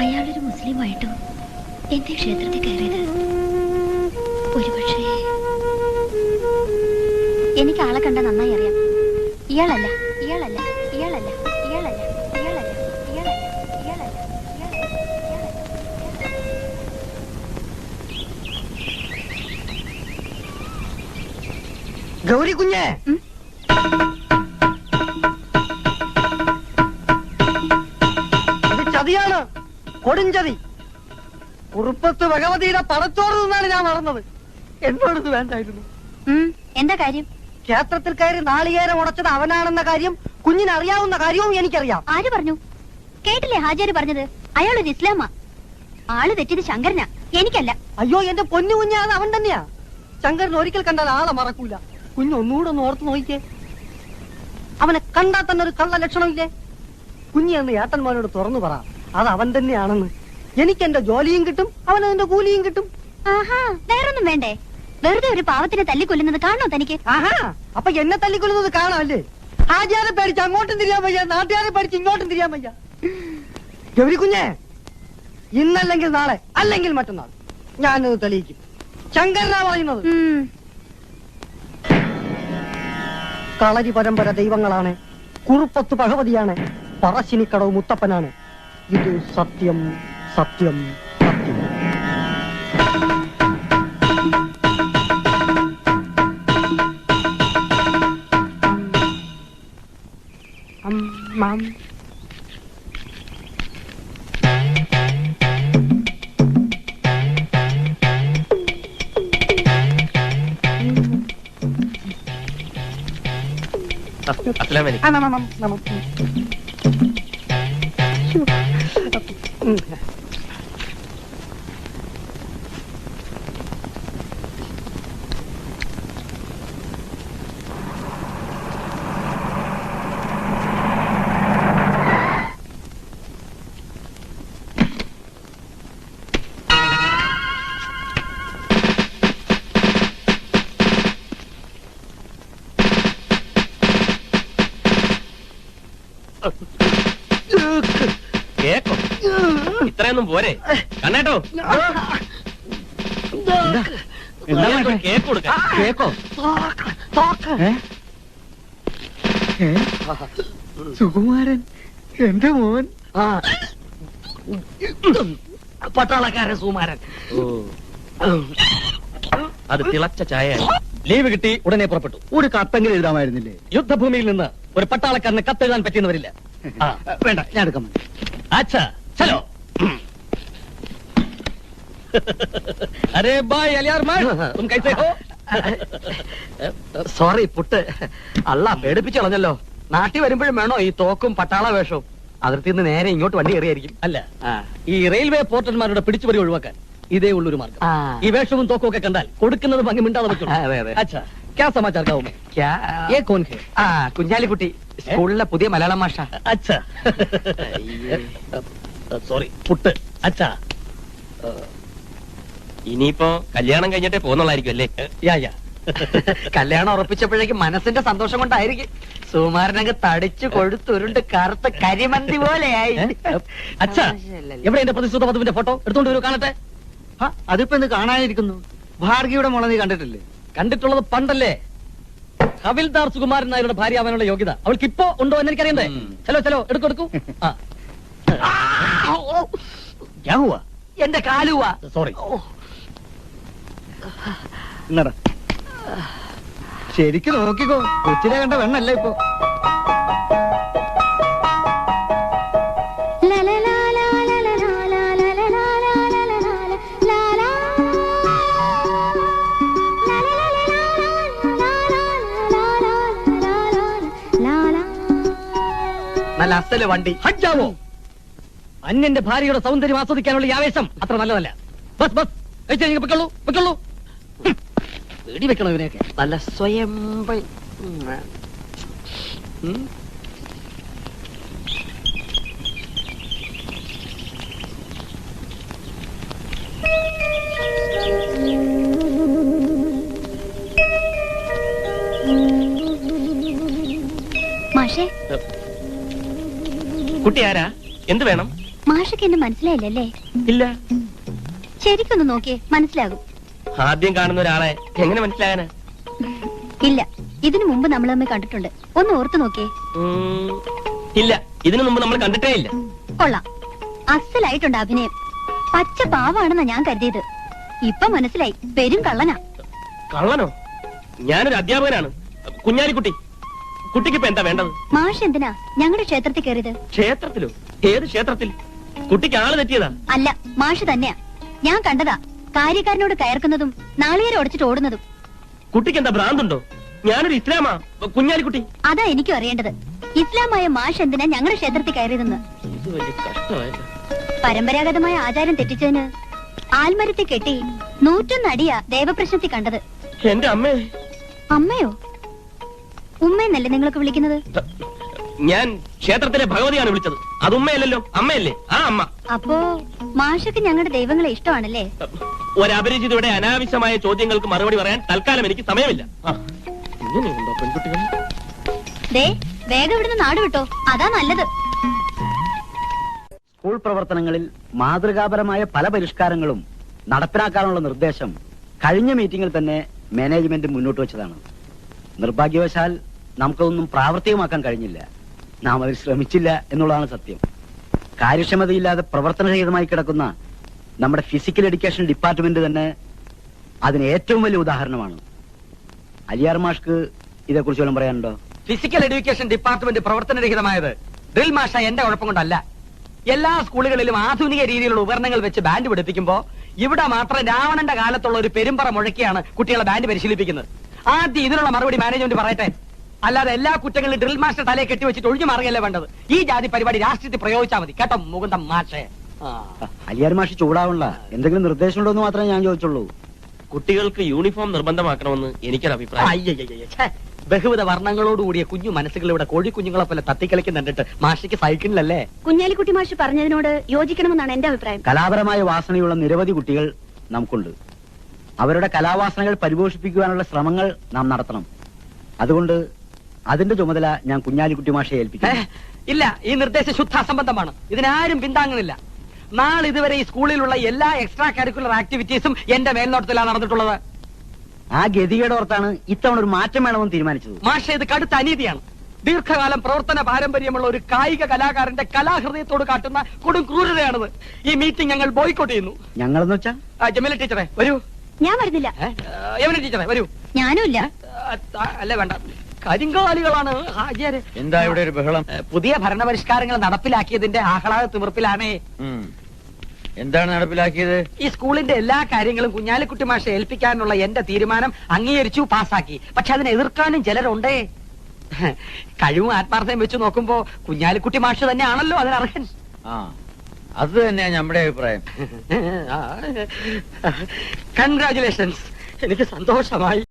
അയാളൊരു മുസ്ലിമായിട്ടും എന്റെ ക്ഷേത്രത്തിൽ കയറിയത് ഒരുപക്ഷേ എനിക്ക് ആളെ കണ്ട നന്നായി അറിയാം. ഇയാളല്ല ഇയാളല്ല ഇയാളല്ല ഇയാളല്ല ഇയാളല്ല ഇയാളല്ല ഇയാളല്ല ഗൗരി കുഞ്ഞേ, ഇത് ചതിയാണ്, കൊടുംചതി. കുറുപ്പത്ത് ഭഗവതിയുടെ പടത്തോട് നിന്നാണ് ഞാൻ മറന്നത്. എന്നോടത് വേണ്ടായിരുന്നു. എന്താ കാര്യം? ക്ഷേത്രത്തിൽ കയറി നാളികേരം ഉടച്ചത് അവനാണെന്ന കാര്യം കുഞ്ഞിന് അറിയാവുന്ന കാര്യവും എനിക്കറിയാം. ആര് പറഞ്ഞു? കേട്ടില്ലേ ഹാജിയാര് പറഞ്ഞത്? അയാളൊരു ഇസ്ലാമാ. ആള് തെറ്റിയത് ശങ്കരനാ, എനിക്കല്ല. അയ്യോ, എന്റെ പൊന്നു കുഞ്ഞ, അത് അവൻ തന്നെയാ. ശങ്കരൻ ഒരിക്കൽ കണ്ടാൽ ആളെ മറക്കൂല. കുഞ്ഞ് ഒന്നുകൂടെ ഒന്ന് ഓർത്ത് നോക്കിക്കേ. അവനെ കണ്ടാൽ തന്നെ ഒരു കള്ള ലക്ഷണമില്ലേ? കുഞ്ഞി എന്ന് ഏട്ടന്മാരോട് തുറന്നു പറ, അത് അവൻ തന്നെയാണെന്ന്. എനിക്ക് എന്റെ ജോലിയും കിട്ടും, അവനതിന്റെ കൂലിയും കിട്ടും. ആഹാ, വേറൊന്നും വേണ്ടേ? വെറുതെ ഒരു പാവത്തിനെ തല്ലിക്കൊല്ലുന്നത് കാണോ തനിക്ക്? ആഹാ, അപ്പൊ എന്നെ തല്ലിക്കൊല്ലുന്നത് കാണാമല്ലേ? ഹാജിയാരെ പേടിച്ച് അങ്ങോട്ടും തിരിയാൻ വയ്യ, നാട്ടുകാരെ പേടിച്ച് ഇങ്ങോട്ടും തിരിയാൻ വയ്യ. ഗൗരി കുഞ്ഞെ, ഇന്നല്ലെങ്കിൽ നാളെ, അല്ലെങ്കിൽ മറ്റന്നാൾ ഞാനത് തെളിയിക്കും. ശങ്കരനാ പറയുന്നത്. കളരി പരമ്പര ദൈവങ്ങളാണ്, കുറുപ്പത്ത് ഭഗവതിയാണ്, പറശ്ശിനിക്കടവ് മുത്തപ്പനാണ്. ഇത് സത്യം സത്യം സത്യം. കേക്കോ ഇത്രയൊന്നും പോരെ കണ്ണേട്ടോ? കേക്ക് കൊടുക്ക. കേക്കോ? സുകുമാരൻ, എന്റെ മോൻ. പട്ടാളക്കാരൻ സുകുമാരൻ. അത് തിളച്ച ചായ. ലീവ് കിട്ടി ഉടനെ പുറപ്പെട്ടു. ഒരു കത്തെങ്കിലും എഴുതാമായിരുന്നില്ലേ? യുദ്ധഭൂമിയിൽ നിന്ന് ഒരു പട്ടാളക്കാരന് കത്തെഴുതാൻ പറ്റിയെന്നവരില്ല. വേണ്ട, ഞാൻ എടുക്കാം. अच्छा चलो. अरे भाई अलियार मार, तुम कैसे हो? സോറി പുട്ട്, അല്ല പേടിപ്പിച്ചു കളഞ്ഞല്ലോ. നാട്ടിൽ വരുമ്പോഴും വേണോ ഈ തോക്കും പട്ടാള വേഷവും? അതിർത്തി നിന്ന് നേരെ ഇങ്ങോട്ട് വണ്ടി കയറിയായിരിക്കും. അല്ല, ഈ റെയിൽവേ പോർട്ടന്മാരുടെ പിടിച്ചുപറി ഒഴിവാക്കാൻ ഇതേ ഉള്ളൊരു മാർഗം. ഈ വേഷവും തോക്കും ഒക്കെ കണ്ടാൽ കൊടുക്കുന്നത് ഭംഗി മിണ്ടാതെ വെക്കണം. अच्छा क्या समाचार गाँव में? क्या ये कौन है? കുഞ്ഞാലിക്കുട്ടി, സ്കൂളിലെ പുതിയ മലയാളം മാഷ. अच्छा സോറി പുട്ട്. अच्छा ഇനിയിപ്പോ കല്യാണം കഴിഞ്ഞിട്ടേ പോകുന്നുള്ളായിരിക്കും അല്ലേ? യാ യാ. കല്യാണം ഉറപ്പിച്ചപ്പോഴേക്കും മനസ്സിന്റെ സന്തോഷം കൊണ്ടായിരിക്കും. സുകുമാരനങ്ങ് തടിച്ചു കൊഴുത്തുരുണ്ട് കറുത്ത കരിമന്തി പോലെയായി. अच्छा എവിടെ എന്റെ പ്രതിശ്രുത വധുവിന്റെ ഫോട്ടോ എടുത്തോണ്ട് വരൂ, കാണട്ടെ. അതിപ്പോ എന്ത് കാണാനിരിക്കുന്നു? ഭാർഗിയുടെ മോളെ നീ കണ്ടിട്ടില്ലേ? കണ്ടിട്ടുള്ളത് പണ്ടല്ലേ. ഹവിൽദാർ സുകുമാരൻ നായരുടെ ഭാര്യ ആവാനുള്ള യോഗ്യത അവൾക്ക് ഇപ്പോ ഉണ്ടോ എന്ന് എനിക്കറിയണ്ടേ? ചലോ ചലോ, എടുക്കൂ എടുക്കൂ. എന്റെ കാലുവാ. സോറി. എന്നടാ, ശരിക്കും നോക്കിക്കോ, കൊച്ചിനെ കണ്ട വെണ്ണല്ല ഇപ്പൊ. നല്ല അസല് വണ്ടി. ഹജ്ജാവോ? അന്യന്റെ ഭാര്യയുടെ സൗന്ദര്യം ആസ്വദിക്കാനുള്ള ഈ ആവേശം അത്ര നല്ലതല്ല. ബസ് ബസ് കഴിച്ചു വെക്കുള്ളൂ വെക്കുള്ളൂ. പേടി വെക്കണം ഇവനെയൊക്കെ. നല്ല സ്വയം മാഷേ, കുട്ടി ആരാ? എന്ത് വേണം? മാഷക്ക് എന്നെ മനസ്സിലായില്ലല്ലേ? ഇല്ല. ശരിക്കൊന്ന് നോക്കിയേ, മനസ്സിലാകും. ആദ്യം കാണുന്ന ഒരാളെ എങ്ങനെ മനസ്സിലാകാനാ? ഇല്ല, ഇതിനു മുമ്പ് നമ്മൾ തമ്മിൽ കണ്ടിട്ടുണ്ട്. ഒന്ന് ഓർത്തു നോക്കിയേ. ഇല്ല, ഇതിനു മുമ്പ് നമ്മൾ കണ്ടിട്ടേ ഇല്ല. കൊള്ളാം, അസലായിട്ടുണ്ട് അഭിനയം. പച്ച പാവാണെന്നാ ഞാൻ കരുതിയത്. ഇപ്പൊ മനസ്സിലായി, പെരും കള്ളനാ. കള്ളനോ? ഞാനൊരു അധ്യാപകനാണ്. കുഞ്ഞാലിക്കുട്ടി, കുട്ടിക്ക് ഇപ്പൊ എന്താ വേണ്ടത്? മാഷ് എന്തിനാ ഞങ്ങളുടെ ക്ഷേത്രത്തിൽ കയറിയത്? ക്ഷേത്രത്തിലോ? ഏത് ക്ഷേത്രത്തിൽ? കുട്ടിക്ക് ആള് തെറ്റിയതാ? അല്ല, മാഷ് തന്നെയാ. ഞാൻ കണ്ടതാ, കാര്യക്കാരനോട് കയർക്കുന്നതും നാളികേരം ഒടിച്ചിട്ട് ഓടുന്നതും. കുട്ടിക്ക് എന്താ ഭ്രാന്തുണ്ടോ? ഞാനൊരു ഇസ്ലാമാ കുഞ്ഞാലിക്കുട്ടി. അതാ എനിക്കും അറിയേണ്ടത്. ഇസ്ലാമായ മാഷ് എന്തിനാ ഞങ്ങളുടെ ക്ഷേത്രത്തിൽ കയറിയതെന്ന്. ഇത് വലിയ കഷ്ടമായില്ല. പരമ്പരാഗതമായ ആചാരം തെറ്റിച്ചതിന് ആൽമരത്തിൽ കെട്ടി 101 അടിയാ ദേവപ്രശ്നത്തിൽ കണ്ടത്. എന്റെ അമ്മേ. അമ്മയോ? ഉമ്മയെന്നല്ലേ നിങ്ങളൊക്കെ വിളിക്കുന്നത്? ഞാൻ ക്ഷേത്രത്തിലെ ഭഗവതിയാണ് വിളിച്ചത്. അത് ഉമ്മയല്ലല്ലോ, അമ്മയല്ലേ? ആ അമ്മ. അപ്പോ മാഷക്ക് ഞങ്ങളുടെ ദൈവങ്ങളെ ഇഷ്ടമാണല്ലേ? ഒരപരിചിതയുടെ അനാവശ്യമായ ചോദ്യങ്ങൾക്ക് മറുപടി പറയാൻ തൽക്കാലം എനിക്ക് സമയമില്ല. ഇങ്ങനെയുണ്ടോ പെൺകുട്ടികൾ? ദേ, വേഗം ഇവിടുന്ന് നാട് വിട്ടോ, അതാ നല്ലത്. സ്കൂൾ പ്രവർത്തനങ്ങളിൽ മാതൃകാപരമായ പല പരിഷ്കാരങ്ങളും നടപ്പിലാക്കാനുള്ള നിർദ്ദേശം കഴിഞ്ഞ മീറ്റിംഗിൽ തന്നെ മാനേജ്മെന്റ് മുന്നോട്ട് വെച്ചതാണ്. നിർഭാഗ്യവശാൽ നമുക്കതൊന്നും പ്രാവർത്തികമാക്കാൻ കഴിഞ്ഞില്ല. നാം അതിൽ ശ്രമിച്ചില്ല എന്നുള്ളതാണ് സത്യം. കാര്യക്ഷമതയില്ലാതെ പ്രവർത്തനരഹിതമായി കിടക്കുന്ന നമ്മുടെ ഫിസിക്കൽ എഡ്യൂക്കേഷൻ ഡിപ്പാർട്ട്മെന്റ് തന്നെ അതിന് ഏറ്റവും വലിയ ഉദാഹരണമാണ്. അലിയാർ മാഷ്ക്ക് ഇതേക്കുറിച്ച് വല്ലതും പറയാനുണ്ടോ? ഫിസിക്കൽ എഡ്യൂക്കേഷൻ ഡിപ്പാർട്ട്മെന്റ് പ്രവർത്തനരഹിതമായത് ഡ്രിൽ മാഷ എന്റെ കുഴപ്പം കൊണ്ടല്ല. എല്ലാ സ്കൂളുകളിലും ആധുനിക രീതിയിലുള്ള ഉപകരണങ്ങൾ വെച്ച് ബാൻഡ് പഠിപ്പിക്കുമ്പോ ഇവിടെ മാത്രം രാവണന്റെ കാലത്തുള്ള ഒരു പെരുമ്പറ മുഴക്കിയാണ് കുട്ടികളെ ബാൻഡ് പരിശീലിപ്പിക്കുന്നത്. ആദ്യം ഇതിനുള്ള മറുപടി മാനേജ്മെന്റ് പറയട്ടെ. അല്ലാതെ എല്ലാ കുറ്റങ്ങളിലും ഡ്രിൽ മാസ്റ്റർ തലയെ കെട്ടിവെച്ചിട്ട് ഒഴിഞ്ഞു മാറുകയല്ലേ വേണ്ടത്. ഈ ജാതി പരിപാടി രാഷ്ട്രീയത്തിൽ പ്രയോഗിച്ചാൽ മതി കേട്ടോ മുകുന്ദം മാഷേ. അലിയാർ മാഷ് ചൂടാവണ്ട. എന്തെങ്കിലും നിർദ്ദേശം ഉണ്ടോ എന്ന് മാത്രമേ ഞാൻ ചോദിച്ചുള്ളൂ. കുട്ടികൾക്ക് യൂണിഫോം നിർബന്ധമാക്കണമെന്ന് എനിക്കൊരു അഭിപ്രായം. അയ്യയ്യേ, ബഹുവിധ വർണ്ണങ്ങളോടുകൂടിയ കുഞ്ഞു മനസ്സുകൾ ഇവിടെ കോഴിക്കുഞ്ഞുങ്ങളെ പോലെ തത്തിക്കളിക്കുന്നുണ്ടിട്ട് മാഷിക്ക് സൈക്കിളിലല്ലേ? കുഞ്ഞാലിക്കുട്ടി മാഷ് പറഞ്ഞതിനോട് യോജിക്കണമെന്നാണ് എന്റെ അഭിപ്രായം. കലാപരമായ വാസനയുള്ള നിരവധി കുട്ടികൾ നമുക്കുണ്ട്. അവരുടെ കലാവാസനകൾ പരിപോഷിപ്പിക്കുവാനുള്ള ശ്രമങ്ങൾ നാം നടത്തണം. അതുകൊണ്ട് അതിന്റെ ചുമതല ഞാൻ കുഞ്ഞാലിക്കുട്ടി മാഷയെ ഏൽപ്പിക്കും. ഇല്ല, ഈ നിർദ്ദേശം ശുദ്ധ അസംബന്ധമാണ്. ഇതിനാരും പിന്താങ്ങുന്നില്ല. നാളെ ഇതുവരെ ഈ സ്കൂളിലുള്ള എല്ലാ എക്സ്ട്രാ കരിക്കുലർ ആക്ടിവിറ്റീസും എന്റെ മേൽനോട്ടത്തിലാണ് നടന്നിട്ടുള്ളത്. ആ ഗതികേടോർത്താണ് ഇത്തവണ ഒരു മാറ്റം വേണമെന്ന് തീരുമാനിച്ചത്. മാഷ, ഇത് കടുത്ത അനീതിയാണ്. ദീർഘകാലം പ്രവർത്തന പാരമ്പര്യമുള്ള ഒരു കായിക കലാകാരന്റെ കലാഹൃദയത്തോട് കാട്ടുന്ന കൊടും ക്രൂരതയാണിത്. ഈ മീറ്റിംഗ് ഞങ്ങൾ ബോയ്ക്കോട്ട് ചെയ്യുന്നു. ഞങ്ങളെന്ന് വെച്ചാ? ജമീല ടീച്ചറെ വരൂ. ഞാൻ വരുന്നില്ല. യമുന ടീച്ചറെ വരൂ. ഞാനുമില്ല. അല്ലേ, വേണ്ട. കരിങ്കാലികളാണ് ഹാജിയാര്. എന്താ ഇവിടെ ഒരു ബഹളം? പുതിയ ഭരണപരിഷ്കാരങ്ങൾ നടപ്പിലാക്കിയതിന്റെ ആഹ്ലാദ തിമിർപ്പിലാണ്. എന്താണ് നടപ്പിലാക്കിയത്? ഈ സ്കൂളിന്റെ എല്ലാ കാര്യങ്ങളും കുഞ്ഞാലിക്കുട്ടി മാഷെ ഏൽപ്പിക്കാനുള്ള എന്റെ തീരുമാനം അംഗീകരിച്ചു, പാസാക്കി. പക്ഷെ അതിനെ എതിർക്കാനും ചിലരുണ്ടേ. കഴിവും ആത്മാർത്ഥയും വെച്ച് നോക്കുമ്പോ കുഞ്ഞാലിക്കുട്ടി മാഷ് തന്നെയാണല്ലോ അതിനർഹൻ. അത് തന്നെയാണ് നമ്മുടെ അഭിപ്രായം. കൺഗ്രാചുലേഷൻസ്, എനിക്ക് സന്തോഷമായി.